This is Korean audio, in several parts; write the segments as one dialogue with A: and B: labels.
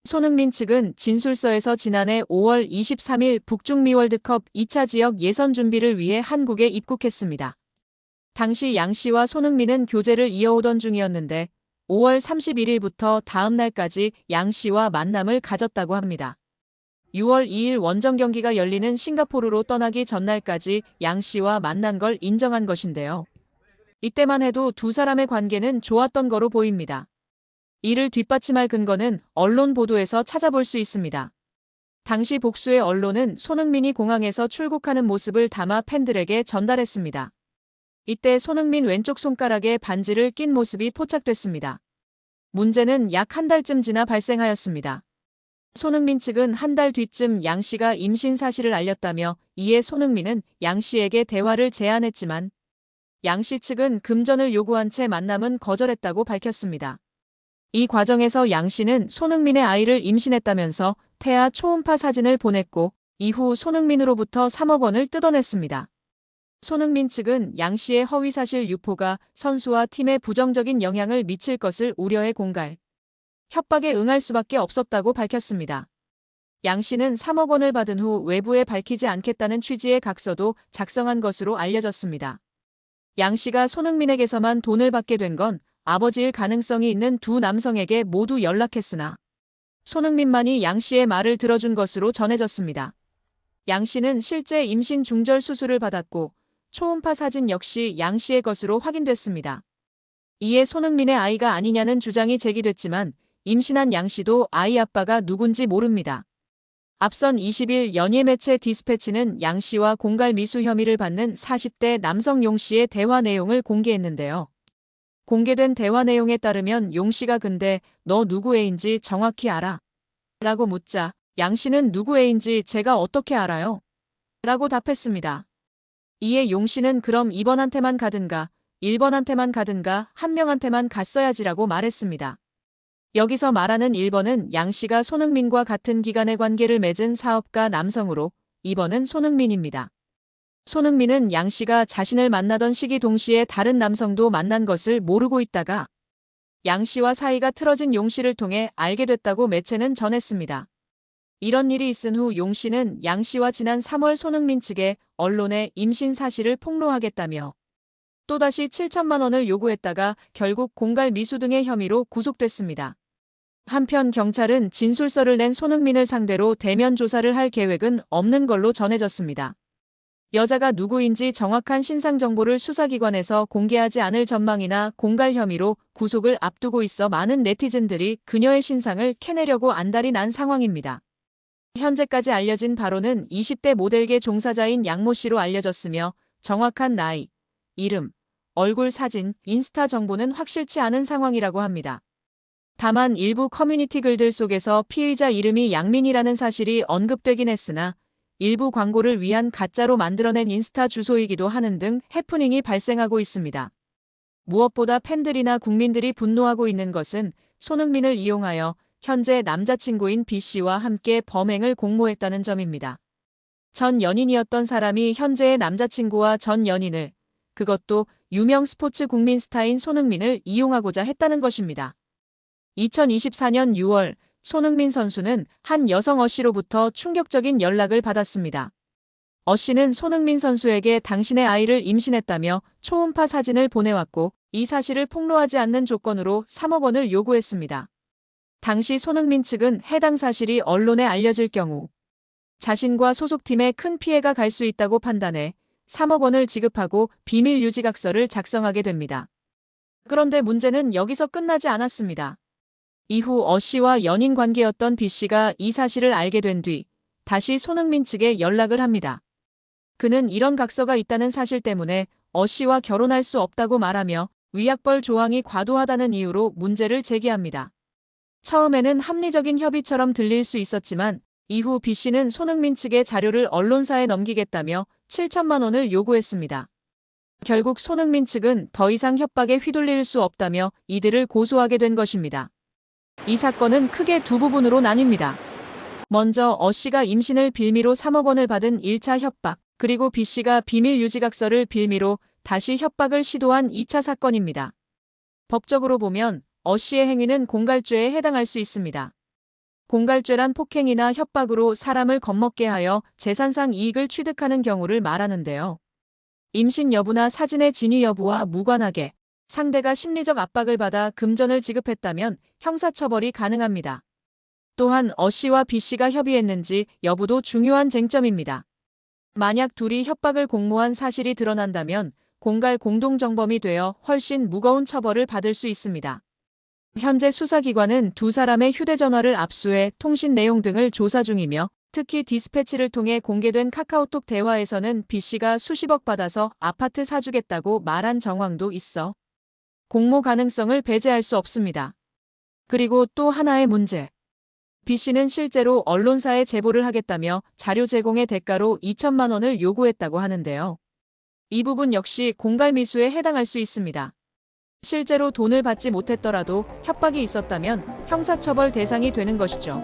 A: 손흥민 측은 진술서에서 지난해 5월 23일 북중미 월드컵 2차 지역 예선 준비를 위해 한국에 입국했습니다. 당시 양 씨와 손흥민은 교제를 이어오던 중이었는데 5월 31일부터 다음 날까지 양 씨와 만남을 가졌다고 합니다. 6월 2일 원정 경기가 열리는 싱가포르로 떠나기 전날까지 양 씨와 만난 걸 인정한 것인데요. 이때만 해도 두 사람의 관계는 좋았던 거로 보입니다. 이를 뒷받침할 근거는 언론 보도에서 찾아볼 수 있습니다. 당시 복수의 언론은 손흥민이 공항에서 출국하는 모습을 담아 팬들에게 전달했습니다. 이때 손흥민 왼쪽 손가락에 반지를 낀 모습이 포착됐습니다. 문제는 약 한 달쯤 지나 발생하였습니다. 손흥민 측은 한 달 뒤쯤 양 씨가 임신 사실을 알렸다며 이에 손흥민은 양 씨에게 대화를 제안했지만 양 씨 측은 금전을 요구한 채 만남은 거절했다고 밝혔습니다. 이 과정에서 양 씨는 손흥민의 아이를 임신했다면서 태아 초음파 사진을 보냈고 이후 손흥민으로부터 3억 원을 뜯어냈습니다. 손흥민 측은 양 씨의 허위사실 유포가 선수와 팀에 부정적인 영향을 미칠 것을 우려해 공갈, 협박에 응할 수밖에 없었다고 밝혔습니다. 양 씨는 3억 원을 받은 후 외부에 밝히지 않겠다는 취지의 각서도 작성한 것으로 알려졌습니다. 양 씨가 손흥민에게서만 돈을 받게 된 건 아버지일 가능성이 있는 두 남성에게 모두 연락했으나 손흥민만이 양 씨의 말을 들어준 것으로 전해졌습니다. 양 씨는 실제 임신 중절 수술을 받았고 초음파 사진 역시 양 씨의 것으로 확인됐습니다. 이에 손흥민의 아이가 아니냐는 주장이 제기됐지만 임신한 양 씨도 아이 아빠가 누군지 모릅니다. 앞선 20일 연예 매체 디스패치는 양 씨와 공갈 미수 혐의를 받는 40대 남성 용 씨의 대화 내용을 공개했는데요. 공개된 대화 내용에 따르면 용 씨가 근데 너 누구 애인지 정확히 알아? 라고 묻자 양 씨는 누구 애인지 제가 어떻게 알아요? 라고 답했습니다. 이에 용 씨는 그럼 2번한테만 가든가 1번한테만 가든가 한 명한테만 갔어야지라고 말했습니다. 여기서 말하는 1번은 양 씨가 손흥민과 같은 기간의 관계를 맺은 사업가 남성으로 2번은 손흥민입니다. 손흥민은 양 씨가 자신을 만나던 시기 동시에 다른 남성도 만난 것을 모르고 있다가 양 씨와 사이가 틀어진 용 씨를 통해 알게 됐다고 매체는 전했습니다. 이런 일이 있은 후 용 씨는 양 씨와 지난 3월 손흥민 측에 언론에 임신 사실을 폭로하겠다며 또다시 7천만 원을 요구했다가 결국 공갈 미수 등의 혐의로 구속됐습니다. 한편 경찰은 진술서를 낸 손흥민을 상대로 대면 조사를 할 계획은 없는 걸로 전해졌습니다. 여자가 누구인지 정확한 신상 정보를 수사기관에서 공개하지 않을 전망이나 공갈 혐의로 구속을 앞두고 있어 많은 네티즌들이 그녀의 신상을 캐내려고 안달이 난 상황입니다. 현재까지 알려진 바로는 20대 모델계 종사자인 양모 씨로 알려졌으며 정확한 나이, 이름, 얼굴 사진, 인스타 정보는 확실치 않은 상황이라고 합니다. 다만 일부 커뮤니티 글들 속에서 피의자 이름이 양민이라는 사실이 언급되긴 했으나 일부 광고를 위한 가짜로 만들어낸 인스타 주소이기도 하는 등 해프닝이 발생하고 있습니다. 무엇보다 팬들이나 국민들이 분노하고 있는 것은 손흥민을 이용하여 현재 남자친구인 B씨와 함께 범행을 공모했다는 점입니다. 전 연인이었던 사람이 현재의 남자친구와 전 연인을, 그것도 유명 스포츠 국민 스타인 손흥민을 이용하고자 했다는 것입니다. 2024년 6월 손흥민 선수는 한 여성 씨로부터 충격적인 연락을 받았습니다. 씨는 손흥민 선수에게 당신의 아이를 임신했다며 초음파 사진을 보내왔고 이 사실을 폭로하지 않는 조건으로 3억 원을 요구했습니다. 당시 손흥민 측은 해당 사실이 언론에 알려질 경우 자신과 소속팀에 큰 피해가 갈 수 있다고 판단해 3억 원을 지급하고 비밀 유지각서를 작성하게 됩니다. 그런데 문제는 여기서 끝나지 않았습니다. 이후 씨와 연인 관계였던 B씨가 이 사실을 알게 된 뒤 다시 손흥민 측에 연락을 합니다. 그는 이런 각서가 있다는 사실 때문에 씨와 결혼할 수 없다고 말하며 위약벌 조항이 과도하다는 이유로 문제를 제기합니다. 처음에는 합리적인 협의처럼 들릴 수 있었지만 이후 B씨는 손흥민 측의 자료를 언론사에 넘기겠다며 7천만 원을 요구했습니다. 결국 손흥민 측은 더 이상 협박에 휘둘릴 수 없다며 이들을 고소하게 된 것입니다. 이 사건은 크게 두 부분으로 나뉩니다. 먼저 씨가 임신을 빌미로 3억 원을 받은 1차 협박, 그리고 B씨가 비밀 유지각서를 빌미로 다시 협박을 시도한 2차 사건입니다. 법적으로 보면 씨의 행위는 공갈죄에 해당할 수 있습니다. 공갈죄란 폭행이나 협박으로 사람을 겁먹게 하여 재산상 이익을 취득하는 경우를 말하는데요. 임신 여부나 사진의 진위 여부와 무관하게 상대가 심리적 압박을 받아 금전을 지급했다면 형사처벌이 가능합니다. 또한 A씨와 B씨가 협의했는지 여부도 중요한 쟁점입니다. 만약 둘이 협박을 공모한 사실이 드러난다면 공갈 공동정범이 되어 훨씬 무거운 처벌을 받을 수 있습니다. 현재 수사기관은 두 사람의 휴대전화를 압수해 통신 내용 등을 조사 중이며 특히 디스패치를 통해 공개된 카카오톡 대화에서는 B씨가 수십억 받아서 아파트 사주겠다고 말한 정황도 있어 공모 가능성을 배제할 수 없습니다. 그리고 또 하나의 문제. B씨는 실제로 언론사에 제보를 하겠다며 자료 제공의 대가로 2천만 원을 요구했다고 하는데요. 이 부분 역시 공갈미수에 해당할 수 있습니다. 실제로 돈을 받지 못했더라도 협박이 있었다면 형사처벌 대상이 되는 것이죠.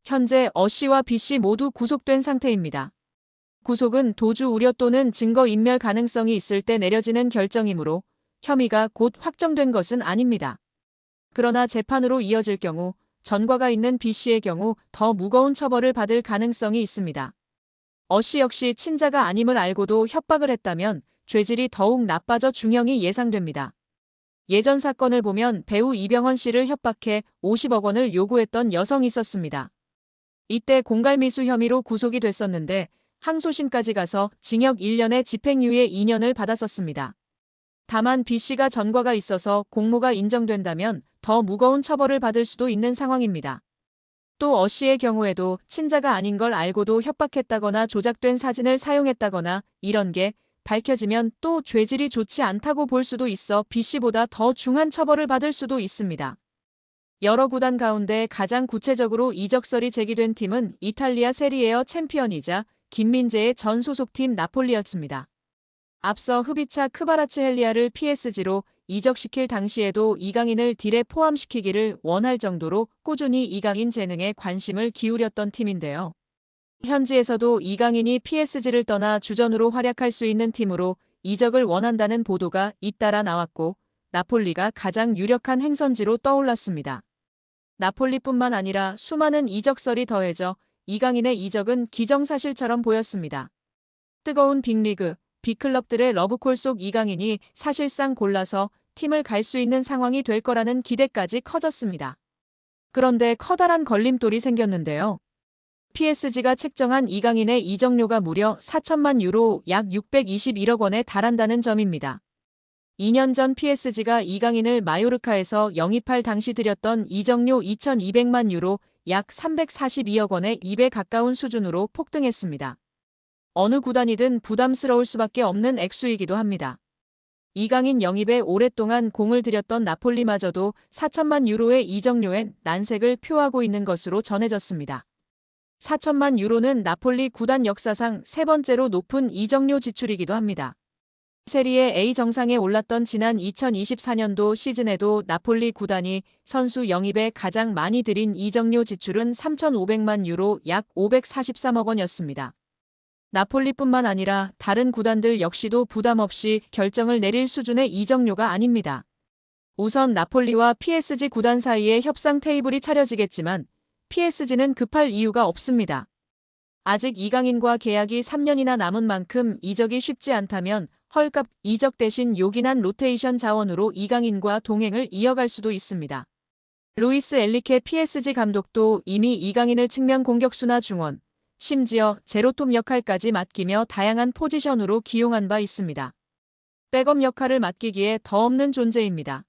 A: 현재 A씨와 B씨 모두 구속된 상태입니다. 구속은 도주 우려 또는 증거인멸 가능성이 있을 때 내려지는 결정이므로 혐의가 곧 확정된 것은 아닙니다. 그러나 재판으로 이어질 경우 전과가 있는 B씨의 경우 더 무거운 처벌을 받을 가능성이 있습니다. A씨 역시 친자가 아님을 알고도 협박을 했다면 죄질이 더욱 나빠져 중형이 예상됩니다. 예전 사건을 보면 배우 이병헌 씨를 협박해 50억 원을 요구했던 여성이 있었습니다. 이때 공갈미수 혐의로 구속이 됐었는데 항소심까지 가서 징역 1년에 집행유예 2년을 받았었습니다. 다만 B씨가 전과가 있어서 공모가 인정된다면 더 무거운 처벌을 받을 수도 있는 상황입니다. 또 A씨의 경우에도 친자가 아닌 걸 알고도 협박했다거나 조작된 사진을 사용했다거나 이런 게 밝혀지면 또 죄질이 좋지 않다고 볼 수도 있어 B씨보다 더 중한 처벌을 받을 수도 있습니다. 여러 구단 가운데 가장 구체적으로 이적설이 제기된 팀은 이탈리아 세리에어 챔피언이자 김민재의 전 소속팀 나폴리였습니다. 앞서 흡이차 크바라츠헬리아를 PSG로 이적시킬 당시에도 이강인을 딜에 포함시키기를 원할 정도로 꾸준히 이강인 재능에 관심을 기울였던 팀인데요. 현지에서도 이강인이 PSG를 떠나 주전으로 활약할 수 있는 팀으로 이적을 원한다는 보도가 잇따라 나왔고 나폴리가 가장 유력한 행선지로 떠올랐습니다. 나폴리뿐만 아니라 수많은 이적설이 더해져 이강인의 이적은 기정사실처럼 보였습니다. 뜨거운 빅리그, 빅클럽들의 러브콜 속 이강인이 사실상 골라서 팀을 갈 수 있는 상황이 될 거라는 기대까지 커졌습니다. 그런데 커다란 걸림돌이 생겼는데요. PSG가 책정한 이강인의 이적료가 무려 4천만 유로 약 621억 원에 달한다는 점입니다. 2년 전 PSG가 이강인을 마요르카에서 영입할 당시 들였던 이적료 2,200만 유로 약 342억 원에 2배 가까운 수준으로 폭등했습니다. 어느 구단이든 부담스러울 수밖에 없는 액수이기도 합니다. 이강인 영입에 오랫동안 공을 들였던 나폴리마저도 4천만 유로의 이적료엔 난색을 표하고 있는 것으로 전해졌습니다. 4천만 유로는 나폴리 구단 역사상 세 번째로 높은 이적료 지출이기도 합니다. 세리에 A 정상에 올랐던 지난 2024년도 시즌에도 나폴리 구단이 선수 영입에 가장 많이 들인 이적료 지출은 3,500만 유로 약 543억 원이었습니다. 나폴리뿐만 아니라 다른 구단들 역시도 부담 없이 결정을 내릴 수준의 이적료가 아닙니다. 우선 나폴리와 PSG 구단 사이에 협상 테이블이 차려지겠지만 PSG는 급할 이유가 없습니다. 아직 이강인과 계약이 3년이나 남은 만큼 이적이 쉽지 않다면 헐값 이적 대신 요긴한 로테이션 자원으로 이강인과 동행을 이어갈 수도 있습니다. 루이스 엘리케 PSG 감독도 이미 이강인을 측면 공격수나 중원, 심지어 제로톱 역할까지 맡기며 다양한 포지션으로 기용한 바 있습니다. 백업 역할을 맡기기에 더 없는 존재입니다.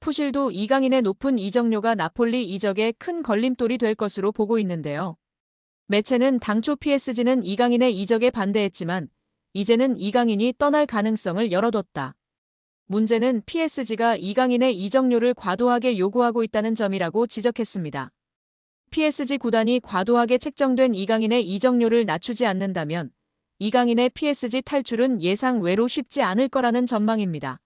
A: 푸실도 이강인의 높은 이적료가 나폴리 이적에 큰 걸림돌이 될 것으로 보고 있는데요. 매체는 당초 PSG는 이강인의 이적에 반대했지만 이제는 이강인이 떠날 가능성을 열어뒀다. 문제는 PSG가 이강인의 이적료를 과도하게 요구하고 있다는 점이라고 지적했습니다. PSG 구단이 과도하게 책정된 이강인의 이적료를 낮추지 않는다면 이강인의 PSG 탈출은 예상 외로 쉽지 않을 거라는 전망입니다.